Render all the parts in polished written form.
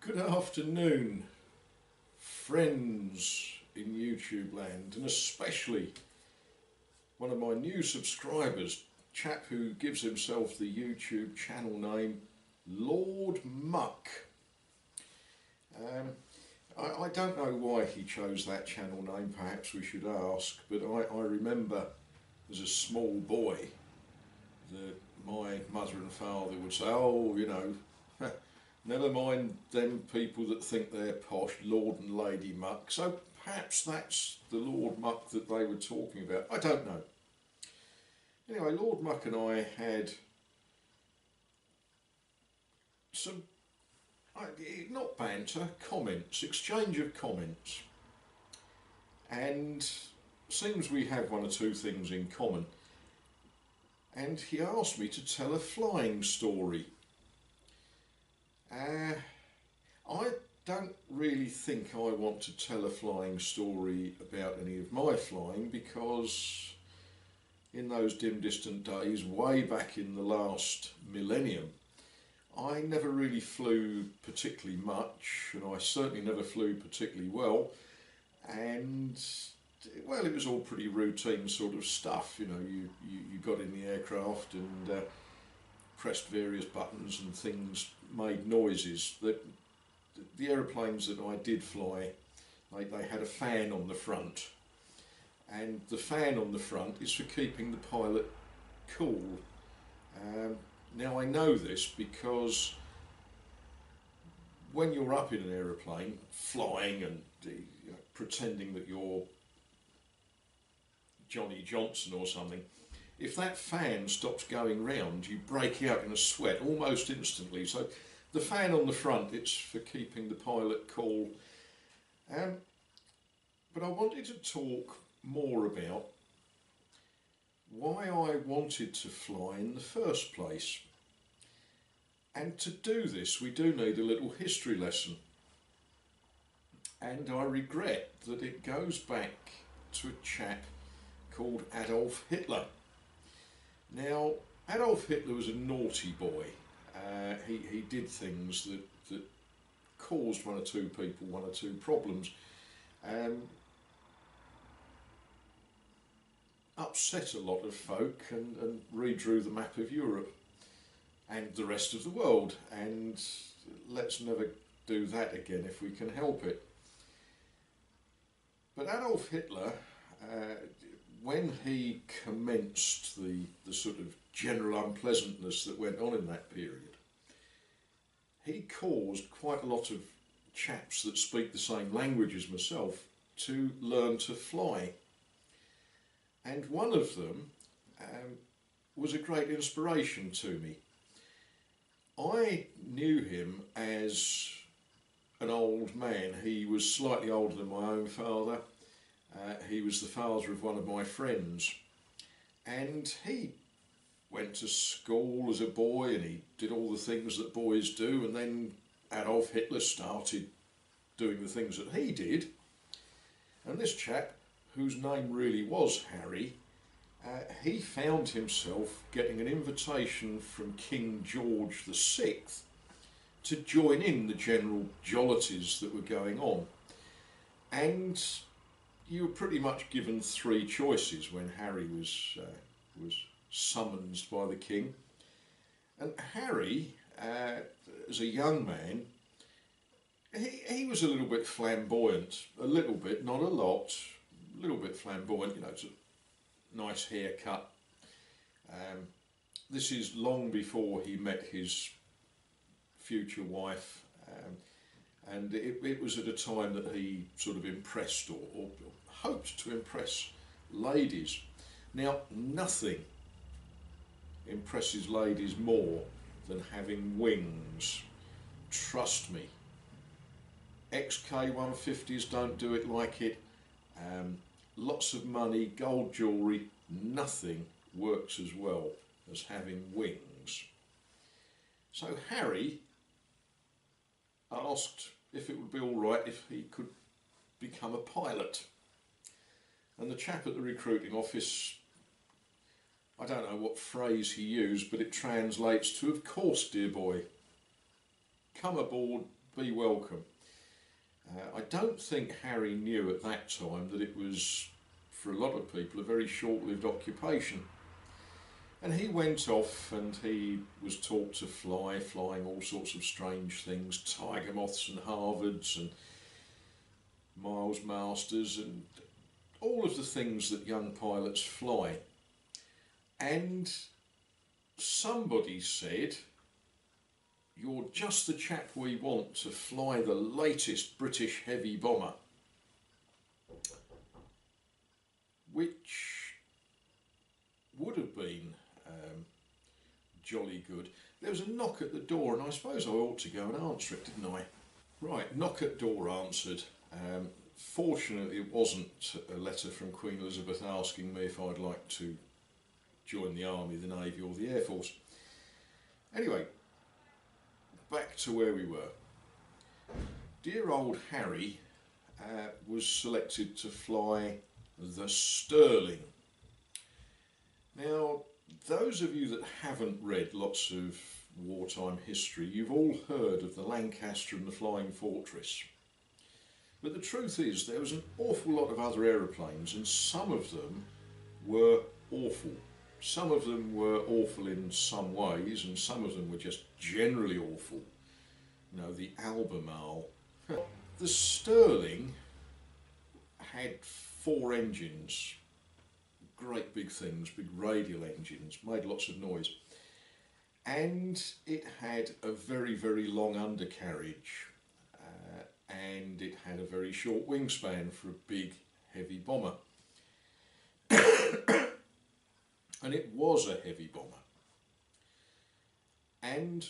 Good afternoon, friends in YouTube land, and especially one of my new subscribers, chap who gives himself the YouTube channel name Lord Muck. I don't know why he chose that channel name, perhaps we should ask, but I remember as a small boy that my mother and father would say, oh, you know, never mind them people that think they're posh, Lord and Lady Muck. So perhaps that's the Lord Muck that they were talking about. I don't know. Anyway, Lord Muck and I had some, not banter, comments, exchange of comments. And seems we have one or two things in common. And he asked me to tell a flying story. I don't really think I want to tell a flying story about any of my flying, because in those dim distant days, way back in the last millennium, I never really flew particularly much, and I certainly never flew particularly well, and well, it was all pretty routine sort of stuff. You know, you got in the aircraft and pressed various buttons and things made noises. The aeroplanes that I did fly, they had a fan on the front, and the fan on the front is for keeping the pilot cool. Now I know this because when you're up in an aeroplane flying and pretending that you're Johnny Johnson or something, if that fan stops going round, you break out in a sweat almost instantly. So the fan on the front, it's for keeping the pilot cool. But I wanted to talk more about why I wanted to fly in the first place. And to do this, we do need a little history lesson. And I regret that it goes back to a chap called Adolf Hitler. Now, Adolf Hitler was a naughty boy. He did things that caused one or two people one or two problems. Upset a lot of folk and redrew the map of Europe and the rest of the world, and let's never do that again if we can help it. But Adolf Hitler, when he commenced the sort of general unpleasantness that went on in that period, he caused quite a lot of chaps that speak the same language as myself to learn to fly. And one of them was a great inspiration to me. I knew him as an old man. He was slightly older than my own father. He was the father of one of my friends, and he went to school as a boy and he did all the things that boys do, and then Adolf Hitler started doing the things that he did, and this chap, whose name really was Harry, he found himself getting an invitation from King George VI to join in the general jollities that were going on. And you were pretty much given three choices when Harry was summoned by the king. And Harry, as a young man, he was a little bit flamboyant, a little bit, not a lot, a little bit flamboyant, you know, it's a nice haircut. This is long before he met his future wife, and it was at a time that he sort of impressed or hoped to impress ladies. Now, nothing impresses ladies more than having wings. Trust me. XK150s don't do it like it. Lots of money, gold jewellery, nothing works as well as having wings. So Harry asked if it would be all right if he could become a pilot. And the chap at the recruiting office, I don't know what phrase he used, but it translates to, of course, dear boy, come aboard be welcome. I don't think Harry knew at that time that it was, for a lot of people, a very short-lived occupation. And he went off and he was taught to fly, flying all sorts of strange things, tiger moths and Harvards and Miles Masters and all of the things that young pilots fly. And somebody said, "You're just the chap we want to fly the latest British heavy bomber," which would have been jolly good. There was a knock at the door, and I suppose I ought to go and answer it, didn't I? Right, knock at door answered. Fortunately, it wasn't a letter from Queen Elizabeth asking me if I'd like to join the Army, the Navy or the Air Force. Anyway, back to where we were. Dear old Harry was selected to fly the Stirling. Now, those of you that haven't read lots of wartime history, you've all heard of the Lancaster and the Flying Fortress. But the truth is, there was an awful lot of other aeroplanes, and some of them were awful. Some of them were awful in some ways, and some of them were just generally awful. You know, the Albemarle. The Stirling had 4 engines, great big things, big radial engines, made lots of noise. And it had a very, very long undercarriage, and it had a very short wingspan for a big, heavy bomber. And it was a heavy bomber. And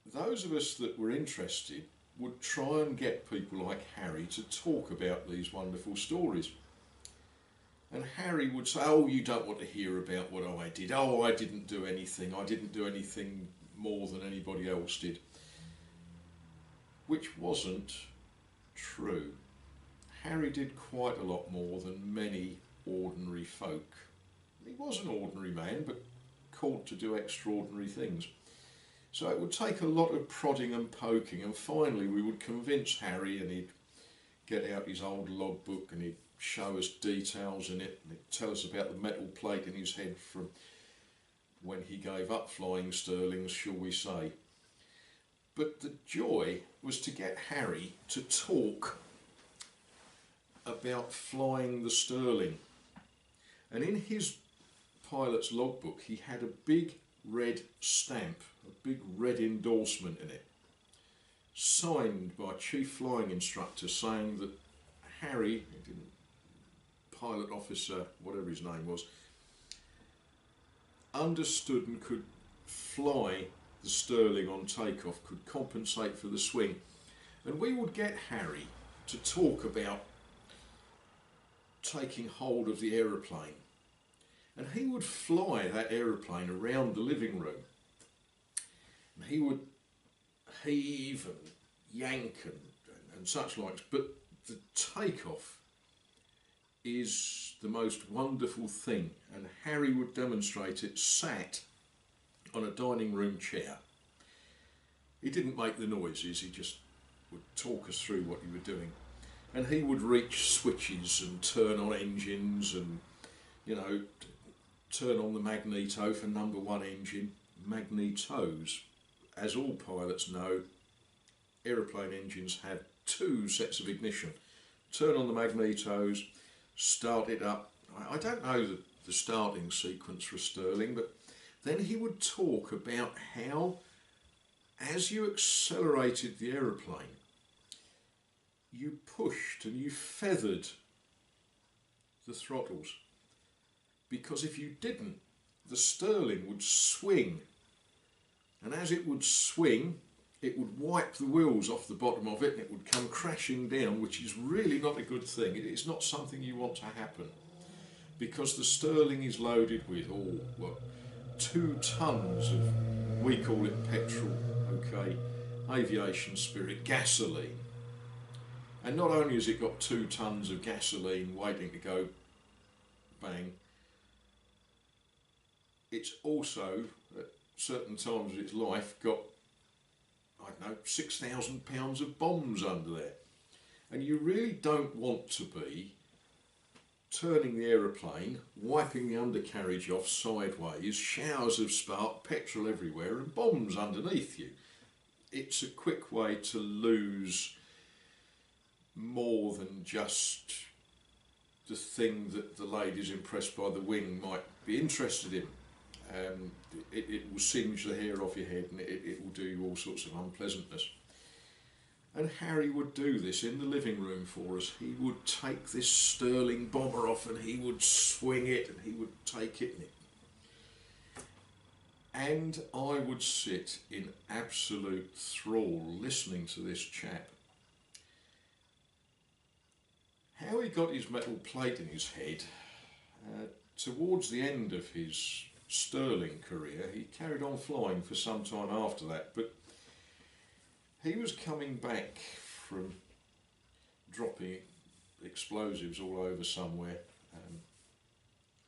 those of us that were interested would try and get people like Harry to talk about these wonderful stories. And Harry would say, "Oh, you don't want to hear about what I did. Oh, I didn't do anything. I didn't do anything more than anybody else did." Which wasn't true. Harry did quite a lot more than many ordinary folk. He was an ordinary man, but called to do extraordinary things. So it would take a lot of prodding and poking, and finally we would convince Harry, and he'd get out his old logbook and he'd show us details in it, and he'd tell us about the metal plate in his head from when he gave up flying Stirlings, shall we say. But the joy was to get Harry to talk about flying the Stirling. And in his pilot's logbook he had a big red stamp, a big red endorsement in it, signed by Chief Flying Instructor, saying that Harry, pilot officer, whatever his name was, understood and could fly the Stirling on takeoff, could compensate for the swing. And we would get Harry to talk about taking hold of the aeroplane. And he would fly that aeroplane around the living room. And he would heave and yank and such likes. But the takeoff is the most wonderful thing. And Harry would demonstrate it sat on a dining room chair. He didn't make the noises, he just would talk us through what he was doing. And he would reach switches and turn on engines and, you know, turn on the magneto for number 1 engine. Magnetos, as all pilots know, aeroplane engines have 2 sets of ignition. Turn on the magnetos, start it up. I don't know the starting sequence for Stirling, but then he would talk about how, as you accelerated the aeroplane, you pushed and you feathered the throttles. Because if you didn't, the Stirling would swing. And as it would swing, it would wipe the wheels off the bottom of it and it would come crashing down, which is really not a good thing. It is not something you want to happen. Because the Stirling is loaded with, 2 tons of, we call it petrol, okay, aviation spirit, gasoline. And not only has it got 2 tons of gasoline waiting to go bang, it's also, at certain times of its life, got I don't know, £6,000 of bombs under there. And you really don't want to be turning the aeroplane, wiping the undercarriage off sideways, showers of spark, petrol everywhere, and bombs underneath you. It's a quick way to lose more than just the thing that the ladies impressed by the wing might be interested in. It will singe the hair off your head, and it will do you all sorts of unpleasantness. And Harry would do this in the living room for us. He would take this Sterling bomber off and he would swing it and he would take it. And I would sit in absolute thrall listening to this chap. How he got his metal plate in his head, towards the end of his Sterling career, he carried on flying for some time after that, but he was coming back from dropping explosives all over somewhere.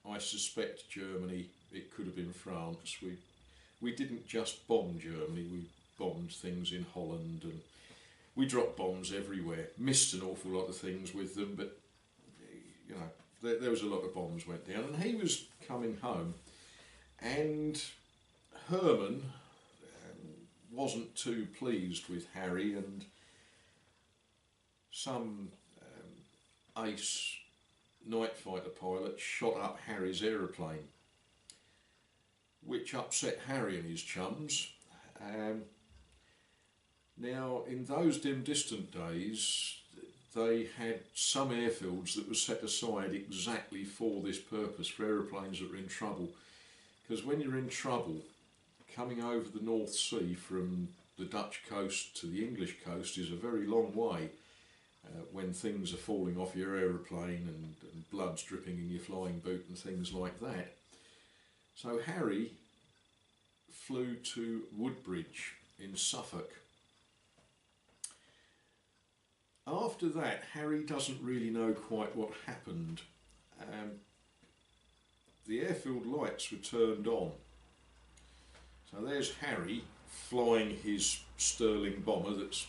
I suspect Germany, it could have been France. We didn't just bomb Germany, we bombed things in Holland, and we dropped bombs everywhere. Missed an awful lot of things with them, but you know, there was a lot of bombs went down. And he was coming home, and Herman wasn't too pleased with Harry, and some ace night fighter pilot shot up Harry's aeroplane, which upset Harry and his chums. Now, in those dim distant days, they had some airfields that were set aside exactly for this purpose, for aeroplanes that were in trouble. Because when you're in trouble, coming over the North Sea from the Dutch coast to the English coast is a very long way when things are falling off your aeroplane and blood's dripping in your flying boot and things like that. So Harry flew to Woodbridge in Suffolk. After that, Harry doesn't really know quite what happened. The airfield lights were turned on. So there's Harry flying his Sterling bomber that's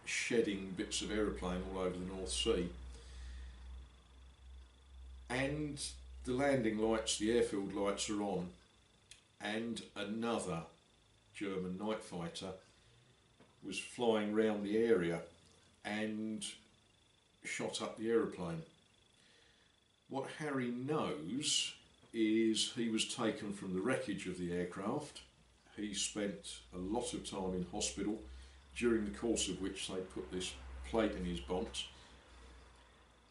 shedding bits of aeroplane all over the North Sea. And the landing lights, the airfield lights are on, and another German night fighter was flying round the area and shot up the aeroplane. What Harry knows is he was taken from the wreckage of the aircraft. He spent a lot of time in hospital, during the course of which they put this plate in his bonds,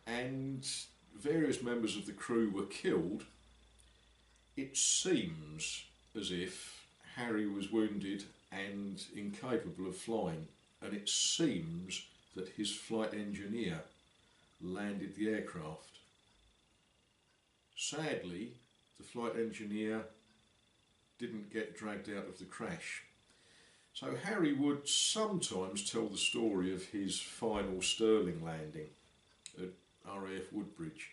and various members of the crew were killed. It seems as if Harry was wounded and incapable of flying, and it seems that his flight engineer landed the aircraft. Sadly, the flight engineer didn't get dragged out of the crash. So Harry would sometimes tell the story of his final Sterling landing at RAF Woodbridge,